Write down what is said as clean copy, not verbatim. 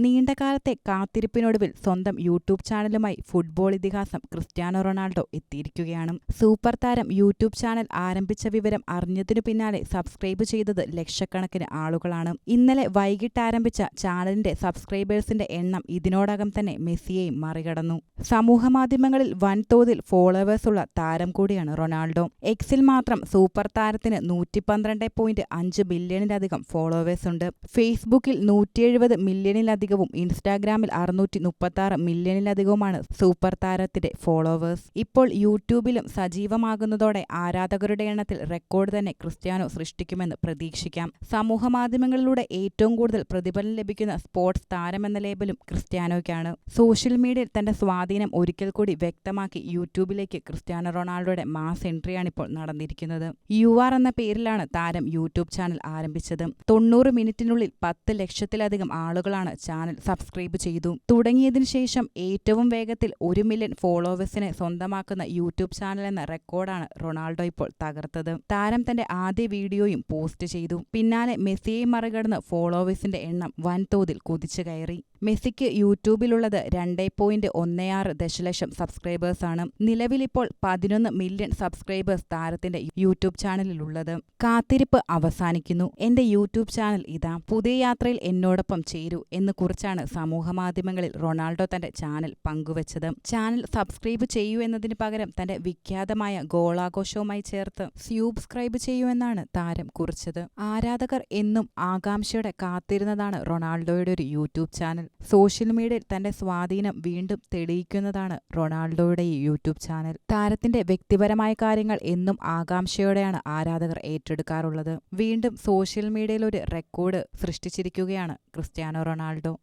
നീണ്ടകാലത്തെ കാത്തിരിപ്പിനൊടുവിൽ സ്വന്തം YouTube ചാനലുമായി football ഇതിഹാസം Cristiano Ronaldo എത്തിയിരിക്കുകയാണ്. സൂപ്പർ താരം യൂട്യൂബ് ചാനൽ ആരംഭിച്ച വിവരം അറിഞ്ഞതിനു പിന്നാലെ സബ്സ്ക്രൈബ് ചെയ്തത് ലക്ഷക്കണക്കിന് ആളുകളാണ്. ഇന്നലെ വൈകിട്ട് ആരംഭിച്ച ചാനലിന്റെ സബ്സ്ക്രൈബേഴ്സിന്റെ എണ്ണം ഇതിനോടകം തന്നെ മെസ്സിയെയും മറികടന്നു. സമൂഹമാധ്യമങ്ങളിൽ വൻതോതിൽ ഫോളോവേഴ്സുള്ള താരം കൂടിയാണ് റൊണാൾഡോ. എക്സിൽ മാത്രം സൂപ്പർ താരത്തിന് 112.5 ബില്യണിലധികം ഫോളോവേഴ്സുണ്ട്. ഫേസ്ബുക്കിൽ 170 മില്യണിലധികവും ഇൻസ്റ്റാഗ്രാമിൽ 636 മില്യണിലധികവുമാണ് സൂപ്പർ താരത്തിന്റെ ഫോളോവേഴ്സ്. ഇപ്പോൾ യൂട്യൂബിലും സജീവമാകുന്നതോടെ ആരാധകരുടെ എണ്ണത്തിൽ റെക്കോർഡ് തന്നെ ക്രിസ്ത്യാനോ സൃഷ്ടിക്കുമെന്ന് പ്രതീക്ഷിക്കാം. സമൂഹമാധ്യമങ്ങളിലൂടെ ഏറ്റവും കൂടുതൽ പ്രതിഫലം ലഭിക്കുന്ന സ്പോർട്സ് താരമെന്ന ലേബലും ക്രിസ്ത്യാനോയ്ക്കാണ്. സോഷ്യൽ മീഡിയയിൽ തന്റെ സ്വാധീനം ഒരിക്കൽ കൂടി വ്യക്തമാക്കി യൂട്യൂബിലേക്ക് ക്രിസ്ത്യാനോ റൊണാൾഡോയുടെ മാസ് എൻട്രിയാണിപ്പോൾ നടന്നിരിക്കുന്നത്. UR എന്ന പേരിലാണ് താരം യൂട്യൂബ് ചാനൽ ആരംഭിച്ചത്. 90 മിനിറ്റിനുള്ളിൽ 10 ലക്ഷത്തിലധികം ആളുകളാണ് ചാനൽ സബ്സ്ക്രൈബ് ചെയ്തു. തുടങ്ങിയതിനു ശേഷം ഏറ്റവും വേഗത്തിൽ 1 മില്യൺ ഫോളോവേഴ്സിനെ സ്വന്തമാക്കുന്ന യൂട്യൂബ് ചാനൽ എന്ന റെക്കോർഡാണ് റൊണാൾഡോ ഇപ്പോൾ തകർത്തത്. താരം തന്റെ ആദ്യ വീഡിയോയും പോസ്റ്റ് ചെയ്തു. പിന്നാലെ മെസ്സിയെ മറികടന്ന് ഫോളോവേഴ്സിന്റെ എണ്ണം വൻതോതിൽ കുതിച്ചു കയറി. മെസ്സിക്ക് യൂട്യൂബിലുള്ളത് 2.16 ദശലക്ഷം സബ്സ്ക്രൈബേഴ്സാണ്. നിലവിലിപ്പോൾ 11 മില്യൺ സബ്സ്ക്രൈബേഴ്സ് താരത്തിന്റെ യൂട്യൂബ് ചാനലിലുള്ളത്. കാത്തിരിപ്പ് അവസാനിക്കുന്നു. എന്റെ യൂട്യൂബ് ചാനൽ ഇതാ, പുതിയ യാത്രയിൽ എന്നോടൊപ്പം ചേരൂ എന്ന് കുറിച്ചാണ് സമൂഹമാധ്യമങ്ങളിൽ റൊണാൾഡോ തന്റെ ചാനൽ പങ്കുവച്ചത്. ചാനൽ സബ്സ്ക്രൈബ് ചെയ്യൂ എന്നതിന് പകരം തന്റെ വിഖ്യാതമായ ഗോളാഘോഷവുമായി ചേർത്ത് സ്യൂബ്സ്ക്രൈബ് ചെയ്യൂ എന്നാണ് താരം കുറിച്ചത്. ആരാധകർ എന്നും ആകാംക്ഷയോടെ കാത്തിരുന്നതാണ് റൊണാൾഡോയുടെ ഒരു യൂട്യൂബ് ചാനൽ. സോഷ്യൽ മീഡിയയിൽ തന്റെ സ്വാധീനം വീണ്ടും തെളിയിക്കുന്നതാണ് റൊണാൾഡോയുടെ ഈ യൂട്യൂബ് ചാനൽ. താരത്തിന്റെ വ്യക്തിപരമായ കാര്യങ്ങൾ എന്നും ആകാംക്ഷയോടെയാണ് ആരാധകർ ഏറ്റെടുക്കാറുള്ളത്. വീണ്ടും സോഷ്യൽ മീഡിയയിൽ ഒരു റെക്കോർഡ് സൃഷ്ടിച്ചിരിക്കുകയാണ് ക്രിസ്ത്യാനോ റൊണാൾഡോ.